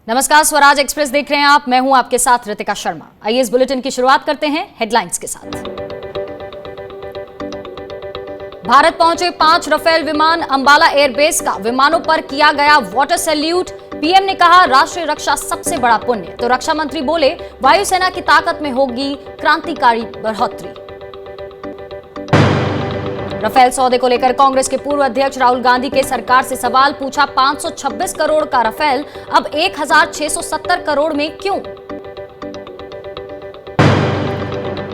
नमस्कार, स्वराज एक्सप्रेस देख रहे हैं आप। मैं हूं आपके साथ रितिका शर्मा। आइए इस बुलेटिन की शुरुआत करते हैं हेडलाइंस के साथ। भारत पहुंचे 5 राफेल विमान। अंबाला एयरबेस का विमानों पर किया गया वाटर सैल्यूट। पीएम ने कहा राष्ट्रीय रक्षा सबसे बड़ा पुण्य, तो रक्षा मंत्री बोले वायुसेना की ताकत में होगी क्रांतिकारी बढ़ोतरी। राफेल सौदे को लेकर कांग्रेस के पूर्व अध्यक्ष राहुल गांधी के सरकार से सवाल पूछा। 526 करोड़ का राफेल अब 1670 करोड़ में क्यों?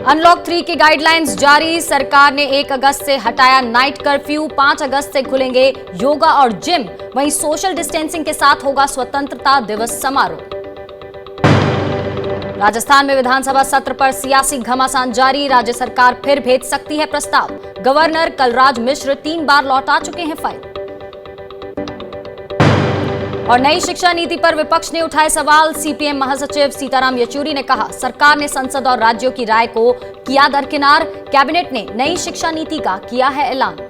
अनलॉक 3 की गाइडलाइंस जारी। सरकार ने 1 अगस्त से हटाया नाइट कर्फ्यू। 5 अगस्त से खुलेंगे योगा और जिम। वहीं सोशल डिस्टेंसिंग के साथ होगा स्वतंत्रता दिवस समारोह। राजस्थान में विधानसभा सत्र पर सियासी घमासान जारी। राज्य सरकार फिर भेज सकती है प्रस्ताव। गवर्नर कलराज मिश्र 3 बार लौटा चुके हैं फाइल। और नई शिक्षा नीति पर विपक्ष ने उठाए सवाल। सीपीएम महासचिव सीताराम येचुरी ने कहा सरकार ने संसद और राज्यों की राय को किया दरकिनार। कैबिनेट ने नई शिक्षा नीति का किया है ऐलान।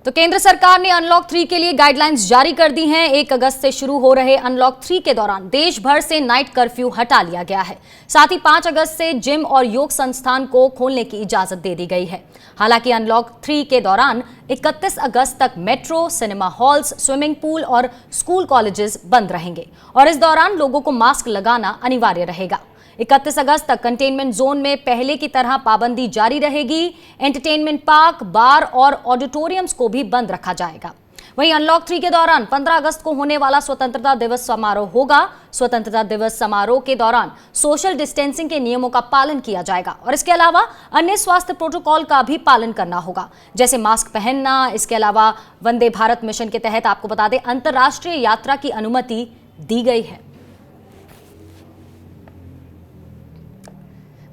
तो केंद्र सरकार ने अनलॉक 3 के लिए गाइडलाइंस जारी कर दी हैं। 1 अगस्त से शुरू हो रहे अनलॉक 3 के दौरान देश भर से नाइट कर्फ्यू हटा लिया गया है। साथ ही 5 अगस्त से जिम और योग संस्थान को खोलने की इजाजत दे दी गई है। हालांकि अनलॉक 3 के दौरान 31 अगस्त तक metro, cinema halls, swimming pool और स्कूल कॉलेजेस बंद रहेंगे और इस दौरान लोगों को मास्क लगाना अनिवार्य रहेगा। 31 अगस्त तक कंटेनमेंट जोन में पहले की तरह पाबंदी जारी रहेगी। एंटरटेनमेंट पार्क, बार और ऑडिटोरियम्स को भी बंद रखा जाएगा। वहीं अनलॉक 3 के दौरान 15 अगस्त को होने वाला स्वतंत्रता दिवस समारोह होगा। स्वतंत्रता दिवस समारोह के दौरान सोशल डिस्टेंसिंग के नियमों का पालन किया जाएगा और इसके अलावा अन्य स्वास्थ्य प्रोटोकॉल का भी पालन करना होगा, जैसे मास्क पहनना। इसके अलावा वंदे भारत मिशन के तहत आपको बता दें अंतर्राष्ट्रीय यात्रा की अनुमति दी गई है।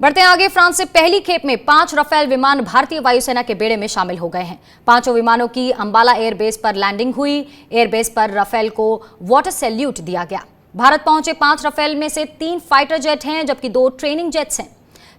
बढ़ते हैं आगे। फ्रांस से पहली खेप में 5 राफेल विमान भारतीय वायुसेना के बेड़े में शामिल हो गए हैं। 5 विमानों की अंबाला एयरबेस पर लैंडिंग हुई। एयरबेस पर राफेल को वाटर सैल्यूट दिया गया। भारत पहुंचे 5 राफेल में से 3 फाइटर जेट हैं, जबकि 2 ट्रेनिंग जेट्स हैं।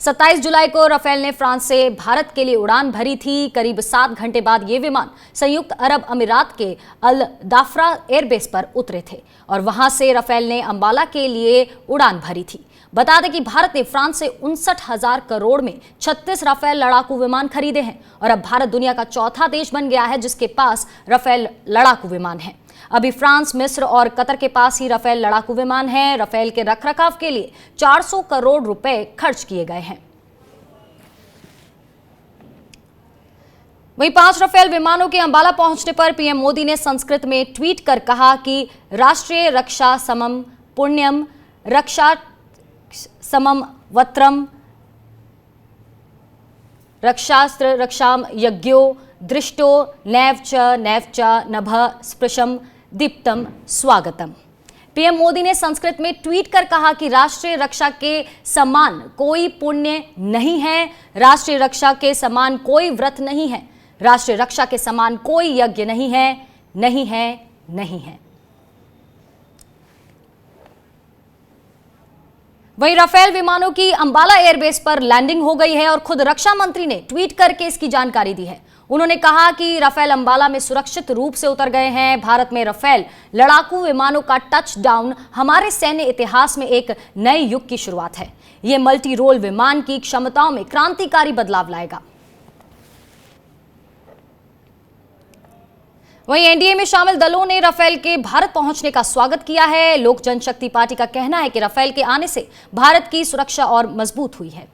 27 जुलाई को राफेल ने फ्रांस से भारत के लिए उड़ान भरी थी। करीब 7 घंटे बाद ये विमान संयुक्त अरब अमीरात के अल दाफ्रा एयरबेस पर उतरे थे और वहां से राफेल ने अंबाला के लिए उड़ान भरी थी। बता दें कि भारत ने फ्रांस से 59,000 करोड़ में 36 राफेल लड़ाकू विमान खरीदे हैं और अब भारत दुनिया का चौथा देश बन गया है जिसके पास राफेल लड़ाकू विमान है। अभी फ्रांस, मिस्र और कतर के पास ही राफेल लड़ाकू विमान हैं। राफेल के रखरखाव के लिए 400 करोड़ रुपए खर्च किए गए हैं। वहीं 5 राफेल विमानों के अंबाला पहुंचने पर पीएम मोदी ने संस्कृत में ट्वीट कर कहा कि राष्ट्रीय रक्षा समम पुण्यम, रक्षा समम वत्रम, रक्षास्त्र रक्षाम यज्ञो दृष्टो नैव च नभ स्पृशम दीप्तम स्वागतम। पीएम मोदी ने संस्कृत में ट्वीट कर कहा कि राष्ट्रीय रक्षा के समान कोई पुण्य नहीं है, राष्ट्रीय रक्षा के समान कोई व्रत नहीं है, राष्ट्रीय रक्षा के समान कोई यज्ञ नहीं है, नहीं है, नहीं है। वहीं राफेल विमानों की अंबाला एयरबेस पर लैंडिंग हो गई है और खुद रक्षा मंत्री ने ट्वीट करके इसकी जानकारी दी है। उन्होंने कहा कि राफेल अंबाला में सुरक्षित रूप से उतर गए हैं। भारत में राफेल लड़ाकू विमानों का टच डाउन हमारे सैन्य इतिहास में एक नए युग की शुरुआत है। यह मल्टी रोल विमान की क्षमताओं में क्रांतिकारी बदलाव लाएगा। वहीं एनडीए में शामिल दलों ने राफेल के भारत पहुंचने का स्वागत किया है। लोक जनशक्ति पार्टी का कहना है कि राफेल के आने से भारत की सुरक्षा और मजबूत हुई है।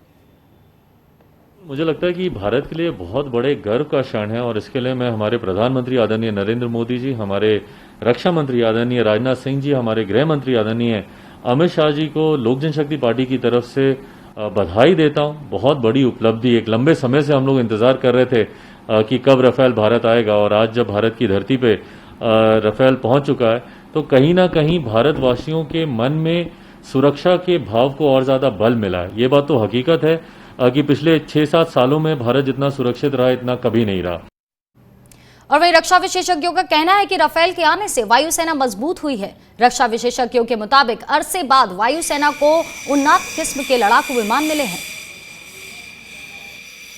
मुझे लगता है कि भारत के लिए बहुत बड़े गर्व का क्षण है और इसके लिए मैं हमारे प्रधानमंत्री आदरणीय नरेंद्र मोदी जी, हमारे रक्षा मंत्री आदरणीय राजनाथ सिंह जी, हमारे गृह मंत्री आदरणीय अमित शाह जी को लोक जनशक्ति पार्टी की तरफ से बधाई देता हूं। बहुत बड़ी उपलब्धि, एक लंबे समय से हम लोग इंतजार कर रहे थे कि कब राफेल भारत आएगा और आज जब भारत की धरती पे राफेल पहुंच चुका है तो कहीं ना कहीं भारतवासियों के मन में सुरक्षा के भाव को और ज़्यादा बल मिला है। ये बात तो हकीकत है कि पिछले 6-7 सालों में भारत जितना सुरक्षित रहा इतना कभी नहीं रहा। और वहीं रक्षा विशेषज्ञों का कहना है कि राफेल के आने से वायुसेना मजबूत हुई है। रक्षा विशेषज्ञों के मुताबिक अरसे बाद वायुसेना को उन्नत किस्म के लड़ाकू विमान मिले हैं।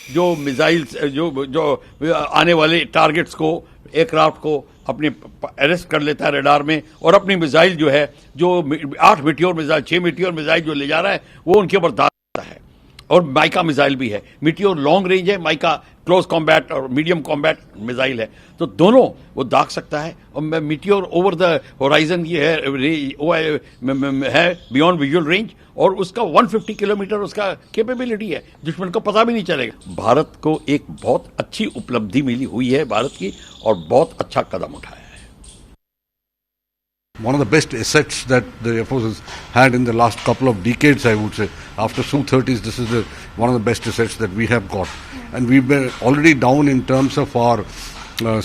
जो मिसाइल्स जो आने वाले टारगेट्स को, एयरक्राफ्ट को अपने अरेस्ट कर लेता है रडार में, और अपनी मिसाइल जो है, जो 8 मीटियोर मिसाइल 6 मीटियोर मिसाइल जो ले जा रहा है वो उनके ऊपर दागता है। और माइका मिसाइल भी है, मीटियोर लॉन्ग रेंज है, माइका क्लोज कॉम्बैट और मीडियम कॉम्बैट मिसाइल है, तो दोनों वो दाग सकता है। और मीटियोर ओवर द होराइजन ये है बियॉन्ड विजुअल रेंज, और उसका 150 किलोमीटर उसका कैपेबिलिटी है, दुश्मन को पता भी नहीं चलेगा। भारत को एक बहुत अच्छी उपलब्धि मिली हुई है भारत की, और बहुत अच्छा कदम उठाया है। One of the best assets that the Air Force has had in the last couple of decades, I would say. After Su-30s, this is one of the best assets that we have got. And we were already down in terms of our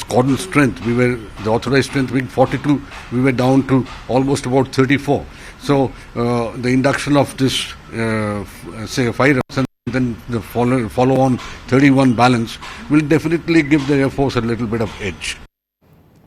squadron strength. We were, the authorized strength being 42, we were down to almost about 34. So the induction of this, say, 5 and then the follow on 31 balance will definitely give the Air Force a little bit of edge.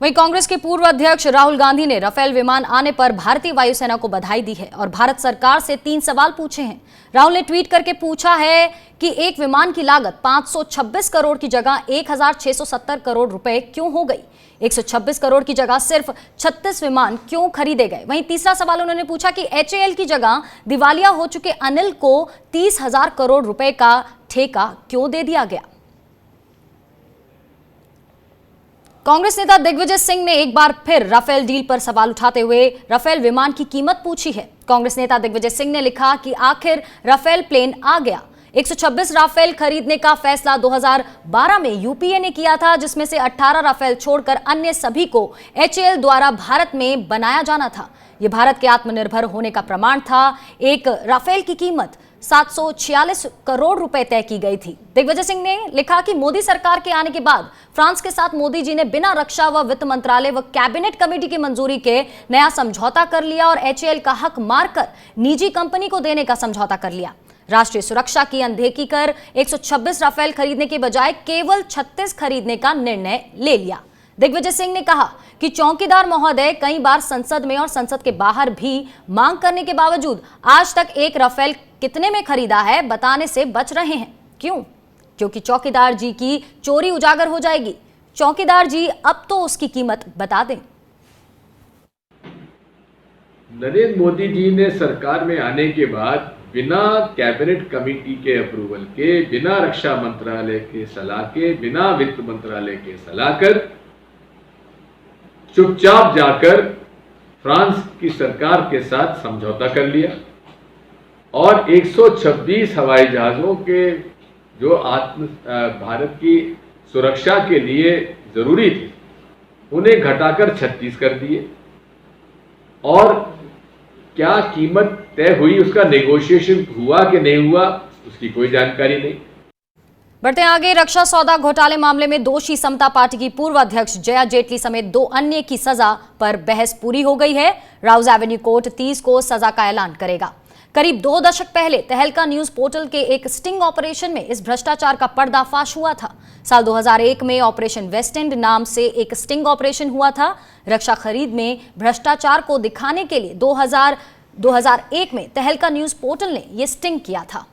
वहीं कांग्रेस के पूर्व अध्यक्ष राहुल गांधी ने Rafale विमान आने पर भारतीय वायुसेना को बधाई दी है और भारत सरकार से 3 सवाल पूछे हैं। राहुल ने ट्वीट करके पूछा है कि एक विमान की लागत 526 करोड़ की जगह 1670 करोड़ रुपए क्यों हो गई? 126 करोड़ की जगह सिर्फ 36 विमान क्यों खरीदे गए? वहीं तीसरा सवाल उन्होंने पूछा कि HAL की जगह दिवालिया हो चुके अनिल को 30,000 करोड़ रुपए का ठेका क्यों दे दिया गया? कांग्रेस नेता दिग्विजय सिंह ने एक बार फिर राफेल डील पर सवाल उठाते हुए राफेल विमान की कीमत पूछी है। कांग्रेस नेता दिग्विजय सिंह ने लिखा कि आखिर राफेल प्लेन आ गया। 126 राफेल खरीदने का फैसला 2012 में यूपीए ने किया था, जिसमें से 18 राफेल छोड़कर अन्य सभी को HAL द्वारा भारत में बनाया जाना था। यह भारत के आत्मनिर्भर होने का प्रमाण था। एक राफेल की कीमत 746 करोड़ रुपए तय की गई थी। दिग्विजय सिंह ने लिखा कि मोदी सरकार के आने के बाद फ्रांस के साथ मोदी जी ने बिना रक्षा व वित्त मंत्रालय व कैबिनेट कमेटी की मंजूरी के नया समझौता कर लिया और HAL का हक मारकर निजी कंपनी को देने का समझौता कर लिया। राष्ट्रीय सुरक्षा की अनदेखी कर 126 राफेल खरीदने के बजाय केवल 36 खरीदने का निर्णय ले लिया। दिग्विजय सिंह ने कहा कि चौकीदार महोदय कई बार संसद में और संसद के बाहर भी मांग करने के बावजूद आज तक एक राफेल कितने में खरीदा है बताने से बच रहे हैं। क्यों? क्योंकि चौकीदार जी की चोरी उजागर हो जाएगी। चौकीदार जी अब तो उसकी कीमत बता दें। नरेंद्र मोदी जी ने सरकार में आने के बाद बिना कैबिनेट कमेटी के अप्रूवल के, बिना रक्षा मंत्रालय के सलाह के, बिना वित्त मंत्रालय के सलाह कर चुपचाप जाकर फ्रांस की सरकार के साथ समझौता कर लिया और 126 हवाई जहाजों के जो भारत की सुरक्षा के लिए जरूरी थे उन्हें घटाकर 36 कर दिए। और क्या कीमत तय हुई, उसका नेगोशिएशन हुआ कि नहीं हुआ, उसकी कोई जानकारी नहीं। बढ़ते आगे, रक्षा सौदा घोटाले मामले में दोषी समता पार्टी की पूर्व अध्यक्ष जया जेटली समेत 2 अन्य की सजा पर बहस पूरी हो गई है। राउज एवेन्यू कोर्ट 30 को सजा का ऐलान करेगा। करीब 2 दशक पहले तहलका न्यूज पोर्टल के एक स्टिंग ऑपरेशन में इस भ्रष्टाचार का पर्दाफाश हुआ था। साल 2001 में ऑपरेशन वेस्ट एंड नाम से एक स्टिंग ऑपरेशन हुआ था। रक्षा खरीद में भ्रष्टाचार को दिखाने के लिए 2001 में तहलका न्यूज पोर्टल ने यह स्टिंग किया था।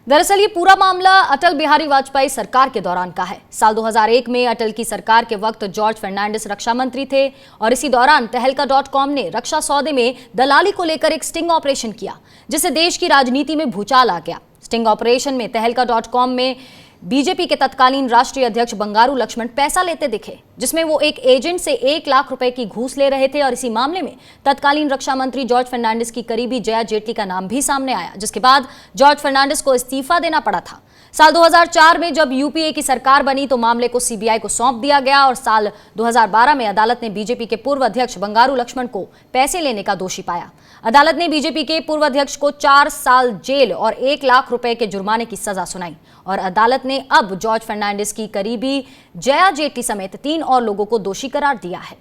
दरअसल ये पूरा मामला अटल बिहारी वाजपेयी सरकार के दौरान का है। साल 2001 में अटल की सरकार के वक्त जॉर्ज फर्नांडिस रक्षा मंत्री थे और इसी दौरान तहलका.com ने रक्षा सौदे में दलाली को लेकर एक स्टिंग ऑपरेशन किया, जिससे देश की राजनीति में भूचाल आ गया। स्टिंग ऑपरेशन में तहलका.com में बीजेपी के तत्कालीन राष्ट्रीय अध्यक्ष बंगारू लक्ष्मण पैसा लेते दिखे, जिसमें वो एक एजेंट से 1 लाख रुपए की घूस ले रहे थे। और इसी मामले में तत्कालीन रक्षा मंत्री जॉर्ज फर्नांडिस की करीबी जया जेटली का नाम भी सामने आया, जिसके बाद जॉर्ज फर्नांडिस को इस्तीफा देना पड़ा था। साल 2004 में जब यूपीए की सरकार बनी तो मामले को सीबीआई को सौंप दिया गया और साल 2012 में अदालत ने बीजेपी के पूर्व अध्यक्ष बंगारू लक्ष्मण को पैसे लेने का दोषी पाया। अदालत ने बीजेपी के पूर्व अध्यक्ष को 4 साल जेल और 1 लाख रुपए के जुर्माने की सजा सुनाई और अदालत ने अब जॉर्ज फर्नांडिस की करीबी जया जेटली समेत 3 और लोगों को दोषी करार दिया है।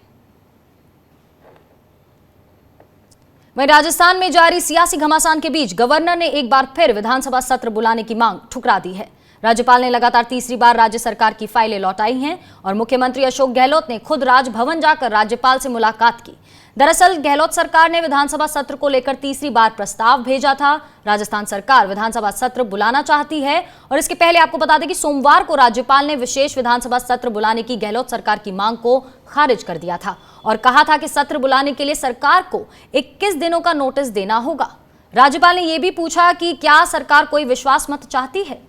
वहीं राजस्थान में जारी सियासी घमासान के बीच गवर्नर ने एक बार फिर विधानसभा सत्र बुलाने की मांग ठुकरा दी है। राज्यपाल ने लगातार तीसरी बार राज्य सरकार की फाइलें लौटाई हैं और मुख्यमंत्री अशोक गहलोत ने खुद राजभवन जाकर राज्यपाल से मुलाकात की। दरअसल गहलोत सरकार ने विधानसभा सत्र को लेकर तीसरी बार प्रस्ताव भेजा था। राजस्थान सरकार विधानसभा सत्र बुलाना चाहती है और इसके पहले आपको बता दें कि सोमवार को राज्यपाल ने विशेष विधानसभा सत्र बुलाने की गहलोत सरकार की मांग को खारिज कर दिया था और कहा था कि सत्र बुलाने के लिए सरकार को 21 दिनों का नोटिस देना होगा। राज्यपाल ने यह भी पूछा कि क्या सरकार कोई विश्वास मत चाहती है।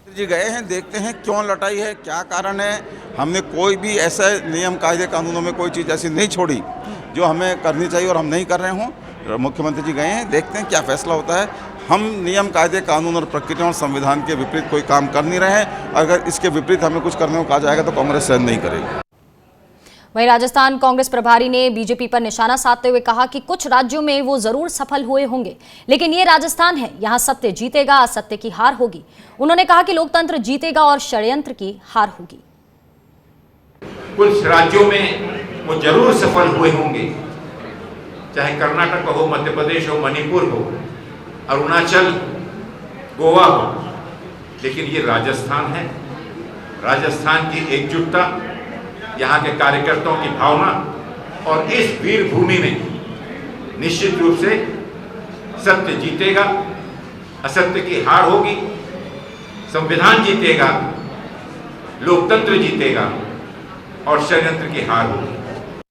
जी गए हैं, देखते हैं क्यों लौटाई है, क्या कारण है। हमने कोई भी ऐसे नियम कायदे कानूनों में कोई चीज़ ऐसी नहीं छोड़ी जो हमें करनी चाहिए और हम नहीं कर रहे हों। मुख्यमंत्री जी गए हैं, देखते हैं क्या फैसला होता है। हम नियम कायदे कानून और प्रक्रिया और संविधान के विपरीत कोई काम कर नहीं रहे हैं। अगर इसके विपरीत हमें कुछ करने को कहा जाएगा तो कांग्रेस सहन नहीं करेगी। वहीं राजस्थान कांग्रेस प्रभारी ने बीजेपी पर निशाना साधते हुए कहा कि कुछ राज्यों में वो जरूर सफल हुए होंगे, लेकिन ये राजस्थान है, यहाँ सत्य जीतेगा, असत्य की हार होगी। उन्होंने कहा कि लोकतंत्र जीतेगा और षड्यंत्र की हार होगी। कुछ राज्यों में वो जरूर सफल हुए होंगे, चाहे कर्नाटक हो, मध्य प्रदेश हो, मणिपुर हो, अरुणाचल, गोवा हो, लेकिन ये राजस्थान है। राजस्थान की एकजुटता, यहाँ के कार्यकर्ताओं की भावना और इस वीर भूमि में निश्चित रूप से सत्य जीतेगा, असत्य की हार होगी, संविधान जीतेगा, लोकतंत्र जीतेगा और षड्यंत्र की हार होगी।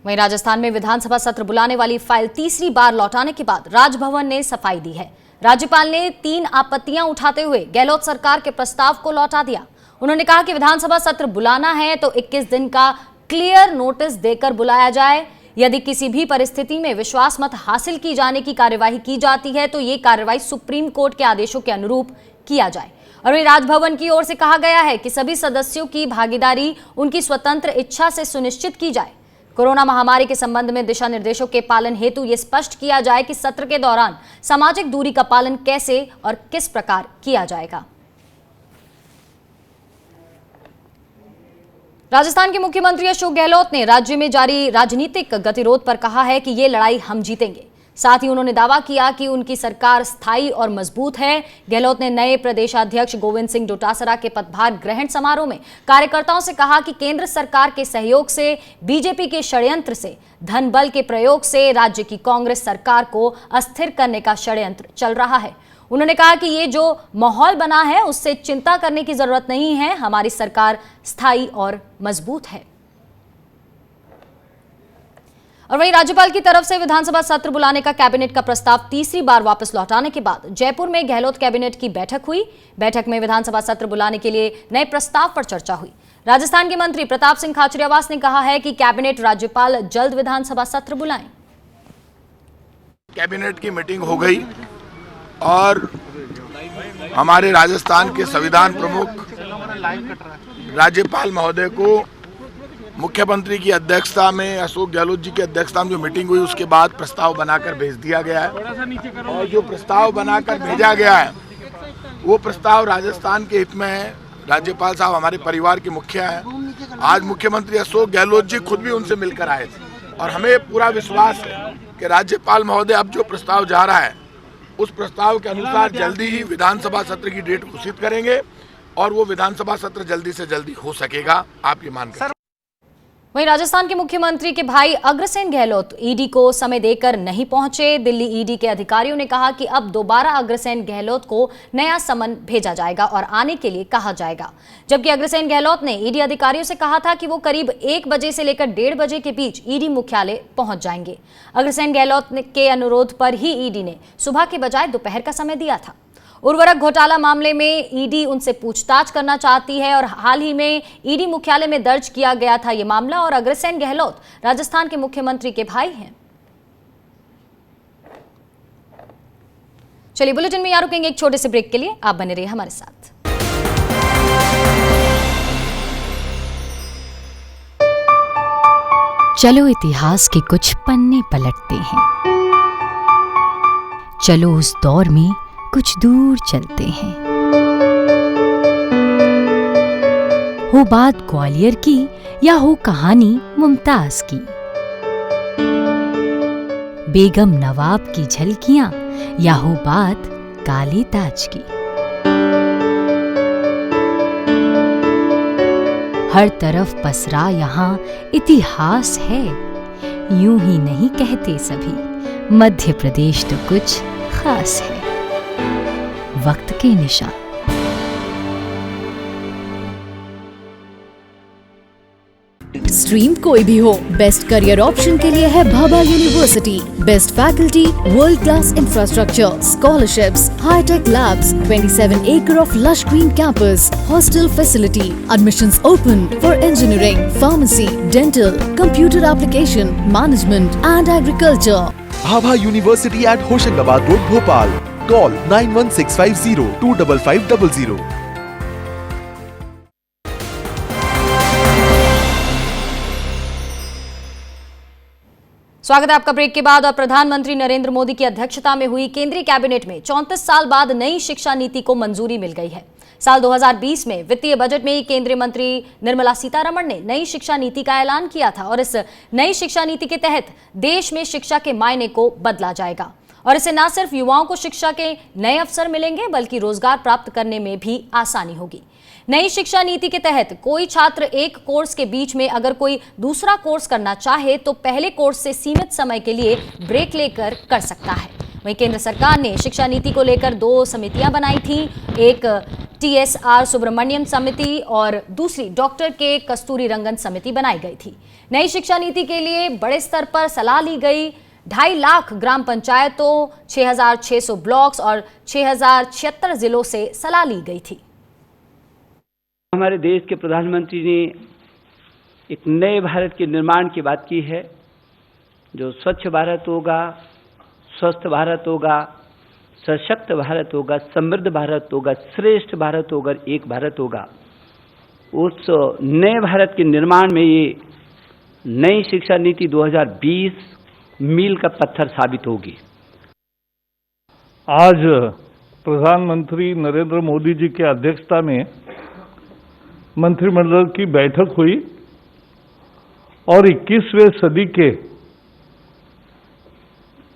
वहीं राजस्थान में विधानसभा सत्र बुलाने वाली फाइल तीसरी बार लौटाने के बाद राजभवन ने सफाई दी है। राज्यपाल ने 3 आपत्तियां उठाते हुए गहलोत सरकार के प्रस्ताव को लौटा दिया। उन्होंने कहा कि विधानसभा सत्र बुलाना है तो 21 दिन का क्लियर नोटिस देकर बुलाया जाए। यदि किसी भी परिस्थिति में विश्वास मत हासिल की जाने की कार्यवाही की जाती है तो ये कार्रवाई सुप्रीम कोर्ट के आदेशों के अनुरूप किया जाए। और वहीं राजभवन की ओर से कहा गया है कि सभी सदस्यों की भागीदारी उनकी स्वतंत्र इच्छा से सुनिश्चित की जाए। कोरोना महामारी के संबंध में दिशा निर्देशों के पालन हेतु ये स्पष्ट किया जाए कि सत्र के दौरान सामाजिक दूरी का पालन कैसे और किस प्रकार किया जाएगा। राजस्थान के मुख्यमंत्री अशोक गहलोत ने राज्य में जारी राजनीतिक गतिरोध पर कहा है कि ये लड़ाई हम जीतेंगे। साथ ही उन्होंने दावा किया कि उनकी सरकार स्थायी और मजबूत है। गहलोत ने नए प्रदेशाध्यक्ष गोविंद सिंह डोटासरा के पदभार ग्रहण समारोह में कार्यकर्ताओं से कहा कि केंद्र सरकार के सहयोग से, बीजेपी के षड्यंत्र से, धन बल के प्रयोग से राज्य की कांग्रेस सरकार को अस्थिर करने का षड्यंत्र चल रहा है। उन्होंने कहा कि ये जो माहौल बना है उससे चिंता करने की जरूरत नहीं है, हमारी सरकार स्थायी और मजबूत है। और वहीं राज्यपाल की तरफ से विधानसभा सत्र बुलाने का कैबिनेट का प्रस्ताव तीसरी बार वापस लौटाने के बाद जयपुर में गहलोत कैबिनेट की बैठक हुई। बैठक में विधानसभा सत्र बुलाने के लिए नए प्रस्ताव पर चर्चा हुई। राजस्थान के मंत्री प्रताप सिंह खाचरियावास ने कहा है कि कैबिनेट राज्यपाल जल्द विधानसभा सत्र बुलाएं। कैबिनेट की मीटिंग हो गई और हमारे राजस्थान के संविधान प्रमुख राज्यपाल महोदय को मुख्यमंत्री की अध्यक्षता में, अशोक गहलोत जी की अध्यक्षता में जो मीटिंग हुई उसके बाद प्रस्ताव बनाकर भेज दिया गया है। और जो प्रस्ताव बनाकर भेजा गया है वो प्रस्ताव राजस्थान के हित में है। राज्यपाल साहब हमारे परिवार के मुखिया हैं। आज मुख्यमंत्री अशोक गहलोत जी खुद भी उनसे मिलकर आए थे और हमें पूरा विश्वास है कि राज्यपाल महोदय अब जो प्रस्ताव जा रहा है उस प्रस्ताव के अनुसार जल्दी ही विधानसभा सत्र की डेट घोषित करेंगे और वो विधानसभा सत्र जल्दी से जल्दी हो सकेगा, आप ये मानकर। वहीं राजस्थान के मुख्यमंत्री के भाई अग्रसेन गहलोत ईडी को समय देकर नहीं पहुंचे। दिल्ली ईडी के अधिकारियों ने कहा कि अब दोबारा अग्रसेन गहलोत को नया समन भेजा जाएगा और आने के लिए कहा जाएगा। जबकि अग्रसेन गहलोत ने ईडी अधिकारियों से कहा था कि वो करीब 1 बजे से लेकर 1:30 बजे के बीच ईडी मुख्यालय पहुंच जाएंगे। अग्रसेन गहलोत के अनुरोध पर ही ईडी ने सुबह के बजाय दोपहर का समय दिया था। उर्वरक घोटाला मामले में ईडी उनसे पूछताछ करना चाहती है और हाल ही में ईडी मुख्यालय में दर्ज किया गया था ये मामला। और अग्रसेन गहलोत राजस्थान के मुख्यमंत्री के भाई हैं। चलिए बुलेटिन में यहाँ रुकेंगे एक छोटे से ब्रेक के लिए, आप बने रहिए हमारे साथ। चलो इतिहास के कुछ पन्ने पलटते हैं। चलो उस दौर में कुछ दूर चलते हैं। हो बात ग्वालियर की या हो कहानी मुमताज की, बेगम नवाब की झलकियां या हो बात काले ताज की, हर तरफ पसरा यहाँ इतिहास है। यूं ही नहीं कहते सभी, मध्य प्रदेश तो कुछ खास है। वक्त के निशान। स्ट्रीम कोई भी हो, बेस्ट करियर ऑप्शन के लिए है Bhabha University. Best faculty, world class infrastructure, scholarships, high tech labs, 27 acre of lush green campus, hostel facility, admissions open for engineering, pharmacy, dental, computer application, management and agriculture. Bhabha university at Hoshangabad road Bhopal. Call 91650 25500। स्वागत है आपका break के बाद। और प्रधानमंत्री नरेंद्र मोदी की अध्यक्षता में हुई केंद्रीय कैबिनेट में 34 साल बाद नई शिक्षा नीति को मंजूरी मिल गई है। साल 2020 में वित्तीय बजट में ही केंद्रीय मंत्री निर्मला सीतारमण ने नई शिक्षा नीति का ऐलान किया था और इस नई शिक्षा नीति के तहत देश में शिक्षा के मायने को बदला जाएगा और इससे न सिर्फ युवाओं को शिक्षा के नए अवसर मिलेंगे बल्कि रोजगार प्राप्त करने में भी आसानी होगी। नई शिक्षा नीति के तहत कोई छात्र एक कोर्स के बीच में अगर कोई दूसरा कोर्स करना चाहे तो पहले कोर्स से सीमित समय के लिए ब्रेक लेकर कर सकता है। वहीं केंद्र सरकार ने शिक्षा नीति को लेकर 2 समितियां बनाई थी। एक TSR सुब्रमण्यम समिति और दूसरी डॉक्टर के कस्तूरी रंगन समिति बनाई गई थी। नई शिक्षा नीति के लिए बड़े स्तर पर सलाह ली गई। 2.5 लाख ग्राम पंचायतों, 6,600 ब्लॉक्स और 6,076 जिलों से सलाह ली गई थी। हमारे देश के प्रधानमंत्री ने एक नए भारत के निर्माण की बात की है, जो स्वच्छ भारत होगा, स्वस्थ भारत होगा, सशक्त भारत होगा, समृद्ध भारत होगा, श्रेष्ठ भारत होगा, एक भारत होगा। उस नए भारत के निर्माण में ये नई शिक्षा नीति 2020 मील का पत्थर साबित होगी। आज प्रधानमंत्री नरेंद्र मोदी जी की अध्यक्षता में मंत्रिमंडल की बैठक हुई और 21वीं सदी के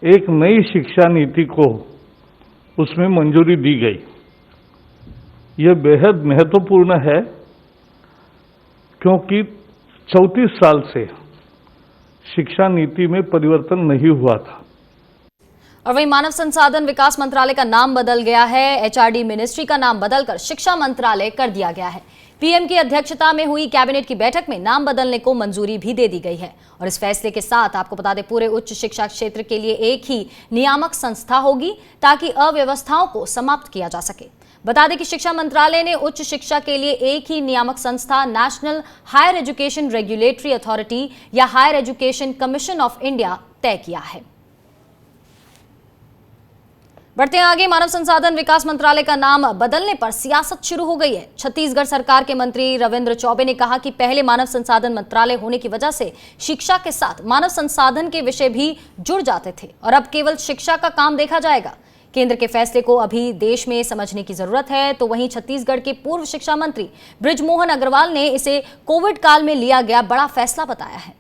एक नई शिक्षा नीति को उसमें मंजूरी दी गई। यह बेहद महत्वपूर्ण है क्योंकि 34 साल से शिक्षा नीति में परिवर्तन नहीं हुआ था। और वहीं मानव संसाधन विकास मंत्रालय का नाम बदल गया है। HRD मिनिस्ट्री का नाम बदलकर शिक्षा मंत्रालय कर दिया गया है। पीएम की अध्यक्षता में हुई कैबिनेट की बैठक में नाम बदलने को मंजूरी भी दे दी गई है और इस फैसले के साथ आपको बता दें पूरे उच्च शिक्षा क्षेत्र के लिए एक ही नियामक संस्था होगी ताकि अव्यवस्थाओं को समाप्त किया जा सके। बता दें कि शिक्षा मंत्रालय ने उच्च शिक्षा के लिए एक ही नियामक संस्था national higher education regulatory authority या higher education commission of India तय किया है। बढ़ते हैं आगे। मानव संसाधन विकास मंत्रालय का नाम बदलने पर सियासत शुरू हो गई है। छत्तीसगढ़ सरकार के मंत्री रविंद्र चौबे ने कहा कि पहले मानव संसाधन मंत्रालय होने की वजह से शिक्षा के साथ मानव संसाधन के विषय भी जुड़ जाते थे और अब केवल शिक्षा का काम देखा जाएगा। केंद्र के फैसले को अभी देश में समझने की जरूरत है। तो वहीं छत्तीसगढ़ के पूर्व शिक्षा मंत्री बृजमोहन अग्रवाल ने इसे कोविड काल में लिया गया बड़ा फैसला बताया है।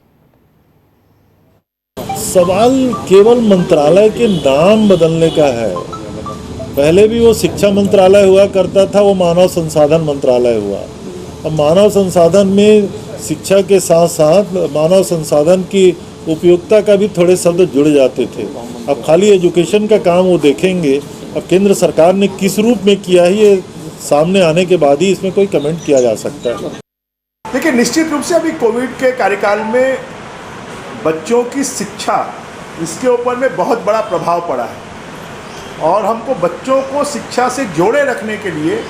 सवाल केवल मंत्रालय के नाम बदलने का है। पहले भी वो शिक्षा मंत्रालय हुआ करता था, वो मानव संसाधन मंत्रालय हुआ। अब मानव संसाधन में शिक्षा के साथ साथ मानव संसाधन की उपयोगिता का भी थोड़े शब्द जुड़ जाते थे। अब खाली एजुकेशन का काम वो देखेंगे। अब केंद्र सरकार ने किस रूप में किया है ये सामने आने के बाद ही इसमें कोई कमेंट किया जा सकता है। देखिए, निश्चित रूप से अभी कोविड के कार्यकाल में बच्चों की शिक्षा, इसके ऊपर में बहुत बड़ा प्रभाव पड़ा है और हमको बच्चों को शिक्षा से जोड़े रखने के लिए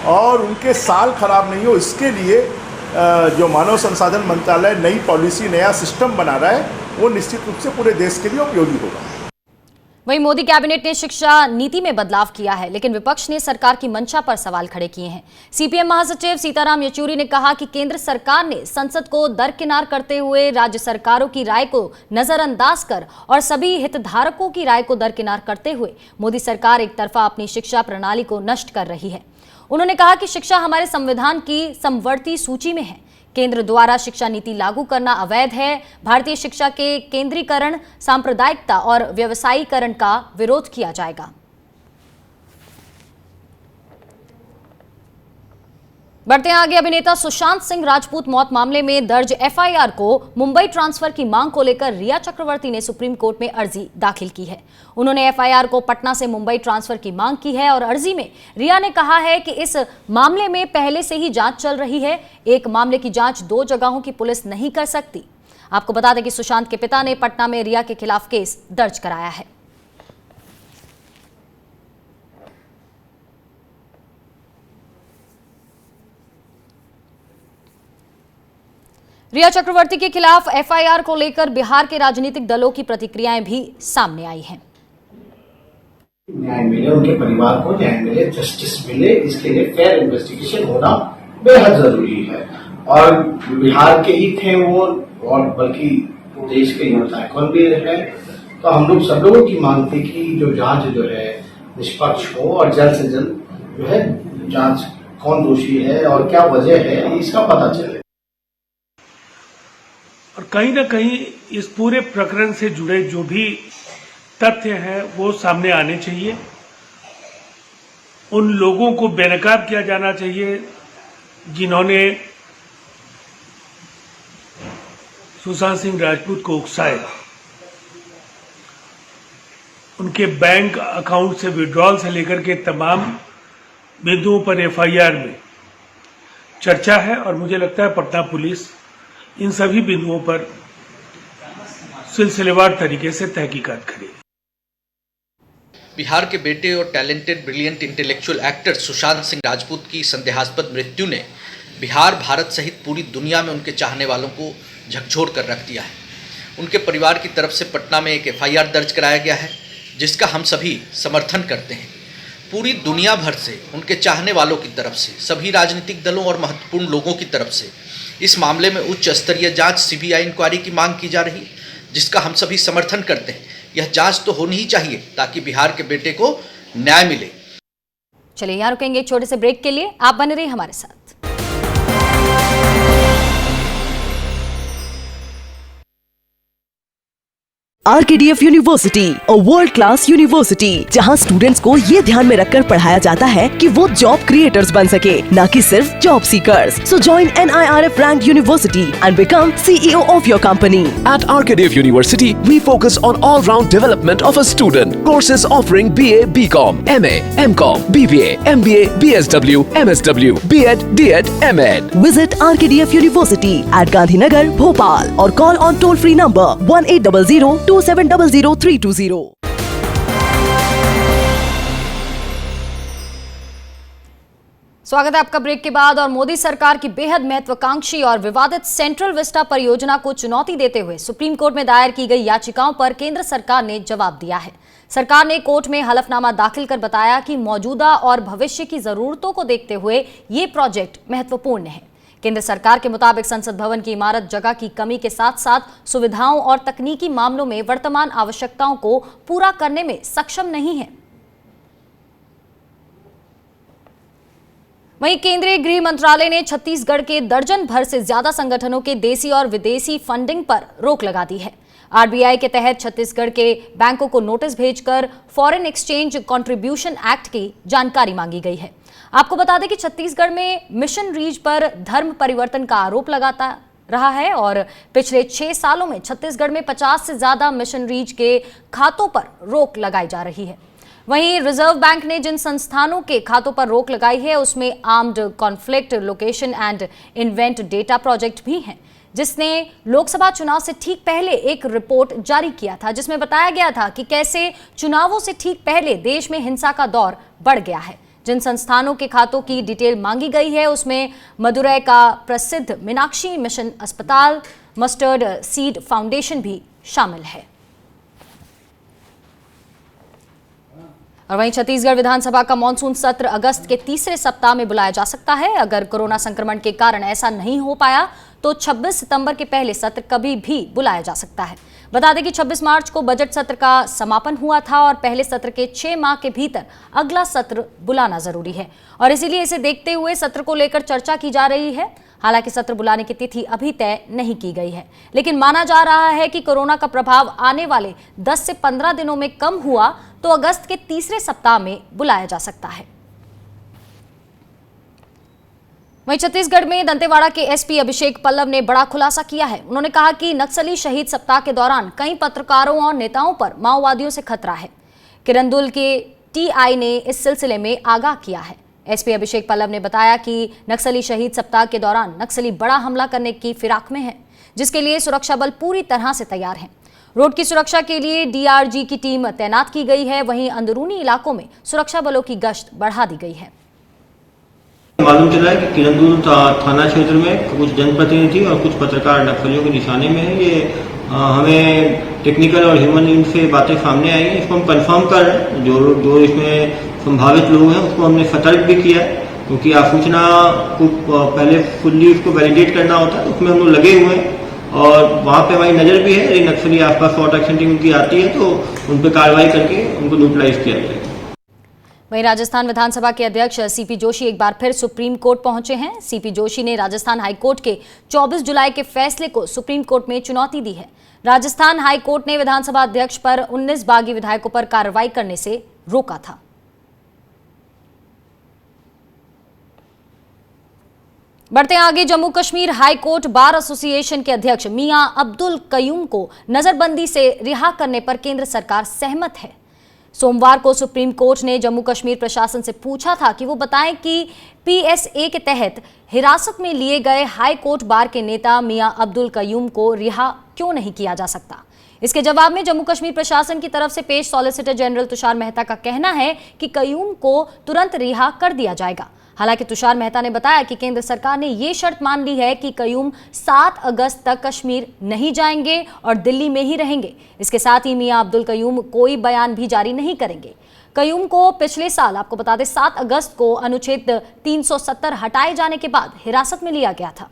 और उनके साल खराब नहीं हो इसके लिए जो मानव संसाधन मंत्रालय नई पॉलिसी, नया सिस्टम बना रहा है, वो निश्चित रूप से पूरे देश के लिए उपयोगी होगा। वहीं मोदी कैबिनेट ने शिक्षा नीति में बदलाव किया है, लेकिन विपक्ष ने सरकार की मंशा पर सवाल खड़े किए हैं। सीपीएम महासचिव सीताराम येचुरी ने कहा कि केंद्र सरकार ने संसद को दरकिनार करते हुए राज्य सरकारों की राय को नजरअंदाज कर और सभी हितधारकों की राय को दरकिनार करते हुए मोदी सरकार एक तरफा अपनी शिक्षा प्रणाली को नष्ट कर रही है। उन्होंने कहा कि शिक्षा हमारे संविधान की समवर्ती सूची में है। केंद्र द्वारा शिक्षा नीति लागू करना अवैध है। भारतीय शिक्षा के केंद्रीकरण, सांप्रदायिकता और व्यवसायीकरण का विरोध किया जाएगा। बढ़ते हैं आगे। अभिनेता सुशांत सिंह राजपूत मौत मामले में दर्ज एफआईआर को मुंबई ट्रांसफर की मांग को लेकर रिया चक्रवर्ती ने सुप्रीम कोर्ट में अर्जी दाखिल की है। उन्होंने एफआईआर को पटना से मुंबई ट्रांसफर की मांग की है और अर्जी में रिया ने कहा है कि इस मामले में पहले से ही जांच चल रही है। एक मामले की जांच 2 जगहों की पुलिस नहीं कर सकती। आपको बता दें कि सुशांत के पिता ने पटना में रिया के खिलाफ केस दर्ज कराया है। रिया चक्रवर्ती के खिलाफ एफआईआर को लेकर बिहार के राजनीतिक दलों की प्रतिक्रियाएं भी सामने आई हैं। न्याय मिले, उनके परिवार को न्याय मिले, जस्टिस मिले, इसके लिए फेयर इन्वेस्टिगेशन होना बेहद जरूरी है। और बिहार के ही थे वो, और बल्कि देश के आइकॉन भी है। तो हम लोग सब लोगों की मांग थी कि जो जांच जो है निष्पक्ष हो और जल्द से जल्द जो है जांच कौन दोषी है और क्या वजह है इसका पता चले। और कहीं ना कहीं इस पूरे प्रकरण से जुड़े जो भी तथ्य हैं वो सामने आने चाहिए। उन लोगों को बेनकाब किया जाना चाहिए जिन्होंने सुशांत सिंह राजपूत को उकसाया। उनके बैंक अकाउंट से विड्रॉल से लेकर के तमाम बिंदुओं पर एफआईआर में चर्चा है और मुझे लगता है पटना पुलिस इन सभी बिंदुओं पर सिलसिलेवार तरीके से तहकीकात करेगी। बिहार के बेटे और talented brilliant intellectual actor Sushant Singh Rajput की संदेहास्पद मृत्यु ने बिहार, भारत सहित पूरी दुनिया में उनके चाहने वालों को झकझोर कर रख दिया है। उनके परिवार की तरफ से पटना में एक एफआईआर दर्ज कराया गया है, जिसका हम सभी समर्थन करते हैं। पूरी दुनिया भर से उनके चाहने वालों की तरफ से, सभी राजनीतिक दलों और महत्वपूर्ण लोगों की तरफ से इस मामले में उच्च स्तरीय जांच सीबीआई इंक्वायरी की मांग की जा रही है, जिसका हम सभी समर्थन करते हैं। यह जांच तो होनी ही चाहिए ताकि बिहार के बेटे को न्याय मिले। चलिए यहाँ रुकेंगे छोटे से ब्रेक के लिए, आप बने रहिए हमारे साथ। RKDF university, a world class university, जहां स्टूडेंट्स को ये ध्यान में रखकर पढ़ाया जाता है कि वो जॉब क्रिएटर्स बन सके, न कि सिर्फ job seekers. So join NIRF ranked university and become CEO of your company. At RKDF University, we focus on all-round development of a student. Courses offering BA, BCom, MA, MCom, BBA, MBA, BSW, MSW, B.Ed, D.Ed, M.Ed. Visit RKDF University at Gandhinagar, Bhopal, or call on toll-free number 1800-2700-320. स्वागत है आपका break के बाद। और मोदी सरकार की बेहद महत्वाकांक्षी और विवादित सेंट्रल विस्टा परियोजना को चुनौती देते हुए सुप्रीम कोर्ट में दायर की गई याचिकाओं पर केंद्र सरकार ने जवाब दिया है। सरकार ने कोर्ट में हलफनामा दाखिल कर बताया कि मौजूदा और भविष्य की जरूरतों को देखते हुए ये प्रोजेक्ट महत्वपूर्ण है। केंद्र सरकार के मुताबिक संसद भवन की इमारत जगह की कमी के साथ साथ सुविधाओं और तकनीकी मामलों में वर्तमान आवश्यकताओं को पूरा करने में सक्षम नहीं है। वहीं केंद्रीय गृह मंत्रालय ने छत्तीसगढ़ के दर्जन भर से ज्यादा संगठनों के देसी और विदेशी फंडिंग पर रोक लगा दी है। आरबीआई के तहत छत्तीसगढ़ के बैंकों को नोटिस भेजकर फॉरेन एक्सचेंज कंट्रीब्यूशन एक्ट की जानकारी मांगी गई है। आपको बता दें कि छत्तीसगढ़ में मिशन रीच पर धर्म परिवर्तन का आरोप लगाता रहा है और पिछले 6 सालों में छत्तीसगढ़ में 50 से ज्यादा मिशन रीच के खातों पर रोक लगाई जा रही है। वहीं रिजर्व बैंक ने जिन संस्थानों के खातों पर रोक लगाई है उसमें armed conflict location and invent data project भी हैं, जिसने लोकसभा चुनाव से ठीक पहले एक रिपोर्ट जारी किया था, जिसमें बताया गया था कि कैसे चुनावों से ठीक पहले देश में हिंसा का दौर बढ़ गया है। जिन संस्थानों के खातों की डिटेल मांगी गई है उसमें मदुरै का प्रसिद्ध मीनाक्षी मिशन अस्पताल, मस्टर्ड सीड फाउंडेशन भी शामिल है। और वहीं छत्तीसगढ़ विधानसभा का मॉनसून सत्र अगस्त के तीसरे सप्ताह में बुलाया जा सकता है। अगर कोरोना संक्रमण के कारण ऐसा नहीं हो पाया तो 26 सितंबर के पहले सत्र कभी भी बुलाया जा सकता है। बता दें कि 26 मार्च को बजट सत्र का समापन हुआ था और पहले सत्र के 6 माह के भीतर अगला सत्र बुलाना जरूरी है और इसीलिए इसे देखते हुए सत्र को लेकर चर्चा की जा रही है। हालांकि सत्र बुलाने की तिथि अभी तय नहीं की गई है, लेकिन माना जा रहा है कि कोरोना का प्रभाव आने वाले 10 से 15 दिनों में कम हुआ तो अगस्त के तीसरे सप्ताह में बुलाया जा सकता है। वहीं छत्तीसगढ़ में दंतेवाड़ा के एसपी अभिषेक पल्लव ने बड़ा खुलासा किया है। उन्होंने कहा कि नक्सली शहीद सप्ताह के दौरान कई पत्रकारों और नेताओं पर माओवादियों से खतरा है। किरंदुल के टीआई ने इस सिलसिले में आगाह किया है। एसपी अभिषेक पल्लव ने बताया कि नक्सली शहीद सप्ताह के दौरान नक्सली बड़ा हमला करने की फिराक में है, जिसके लिए सुरक्षा बल पूरी तरह से तैयार हैं। रोड की सुरक्षा के लिए डीआरजी की टीम तैनात की गई है। वहीं अंदरूनी इलाकों में सुरक्षा बलों की गश्त बढ़ा दी गई है। मालूम चला है कि किरंदुल थाना क्षेत्र में कुछ जनप्रतिनिधि और कुछ पत्रकार नक्सलियों के निशाने में है। ये हमें टेक्निकल और ह्यूमन लीड से बातें सामने आई हैं। इसको हम कंफर्म कर रहे हैं। जो इसमें संभावित लोग हैं उसको हमने सतर्क भी किया है, क्योंकि सूचना को पहले फुल्ली उसको वैलिडेट करना होता है। उसमें हम लोग लगे हुए हैं और वहाँ पे हमारी नज़र भी है। यदि नक्सली आसपास शॉर्ट एक्शन टीम उनकी आती है तो उन पर कार्रवाई करके उनको न्यूट्रलाइज किया जाएगा। वहीं राजस्थान विधानसभा के अध्यक्ष सीपी जोशी एक बार फिर सुप्रीम कोर्ट पहुंचे हैं। सीपी जोशी ने राजस्थान हाईकोर्ट के 24 जुलाई के फैसले को सुप्रीम कोर्ट में चुनौती दी है। राजस्थान हाईकोर्ट ने विधानसभा अध्यक्ष पर 19 बागी विधायकों पर कार्रवाई करने से रोका था। बढ़ते आगे, Jammu Kashmir high court bar association के अध्यक्ष मियां अब्दुल कयूम को नजरबंदी से रिहा करने पर केंद्र सरकार सहमत है। सोमवार को सुप्रीम कोर्ट ने जम्मू कश्मीर प्रशासन से पूछा था कि वो बताएं कि पीएसए के तहत हिरासत में लिए गए हाई कोर्ट बार के नेता मियां अब्दुल कयूम को रिहा क्यों नहीं किया जा सकता। इसके जवाब में जम्मू कश्मीर प्रशासन की तरफ से पेश सॉलिसिटर जनरल तुषार मेहता का कहना है कि कयूम को तुरंत रिहा कर दिया जाएगा। हालांकि तुषार मेहता ने बताया कि केंद्र सरकार ने ये शर्त मान ली है कि कयूम 7 अगस्त तक कश्मीर नहीं जाएंगे और दिल्ली में ही रहेंगे। इसके साथ ही मियां अब्दुल कयूम कोई बयान भी जारी नहीं करेंगे। कयूम को पिछले साल, आपको बता दें, 7 अगस्त को अनुच्छेद 370 हटाए जाने के बाद हिरासत में लिया गया था।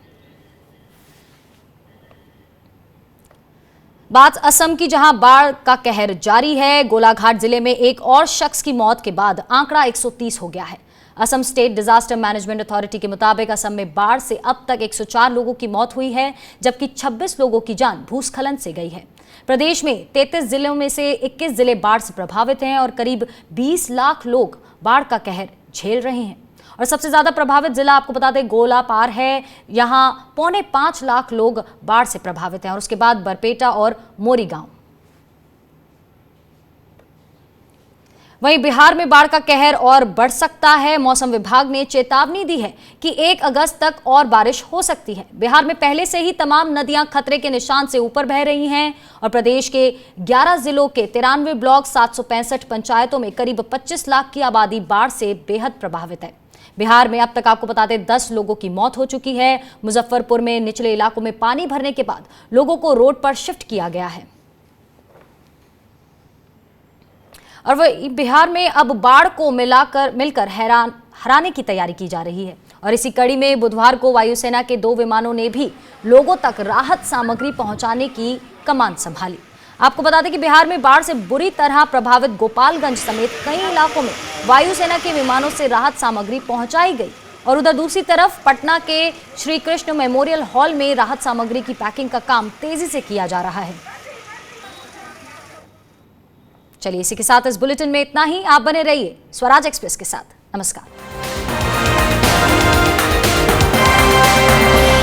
बात असम की, जहां बाढ़ का कहर जारी है। गोलाघाट जिले में एक और शख्स की मौत के बाद आंकड़ा 130 हो गया है। Assam state disaster management authority के मुताबिक असम में बाढ़ से अब तक 104 लोगों की मौत हुई है, जबकि 26 लोगों की जान भूस्खलन से गई है। प्रदेश में 33 जिलों में से 21 जिले बाढ़ से प्रभावित हैं और करीब 20 लाख लोग बाढ़ का कहर झेल रहे हैं। और सबसे ज्यादा प्रभावित जिला, आपको बता दें, गोलापार है। यहां 5.25 लाख लोग बाढ़ से प्रभावित हैं और उसके बाद बरपेटा और मोरीगांव। वहीं बिहार में बाढ़ का कहर और बढ़ सकता है। मौसम विभाग ने चेतावनी दी है कि 1 अगस्त तक और बारिश हो सकती है। बिहार में पहले से ही तमाम नदियां खतरे के निशान से ऊपर बह रही हैं और प्रदेश के 11 जिलों के 93 ब्लॉक 765 पंचायतों में करीब 25 लाख की आबादी बाढ़ से बेहद प्रभावित है। बिहार में अब तक, आपको बता दें, 10 लोगों की मौत हो चुकी है। मुजफ्फरपुर में निचले इलाकों में पानी भरने के बाद लोगों को रोड पर शिफ्ट किया गया है। और वह बिहार में अब बाढ़ को मिलकर हराने की तैयारी की जा रही है। और इसी कड़ी में बुधवार को वायुसेना के 2 विमानों ने भी लोगों तक राहत सामग्री पहुंचाने की कमान संभाली। आपको बता दें कि बिहार में बाढ़ से बुरी तरह प्रभावित गोपालगंज समेत कई इलाकों में वायुसेना के विमानों से राहत सामग्री पहुंचाई गई। और उधर दूसरी तरफ पटना के श्री कृष्ण मेमोरियल हॉल में राहत सामग्री की पैकिंग का काम तेजी से किया जा रहा है। चलिए, इसी के साथ इस बुलेटिन में इतना ही। आप बने रहिए स्वराज एक्सप्रेस के साथ। नमस्कार।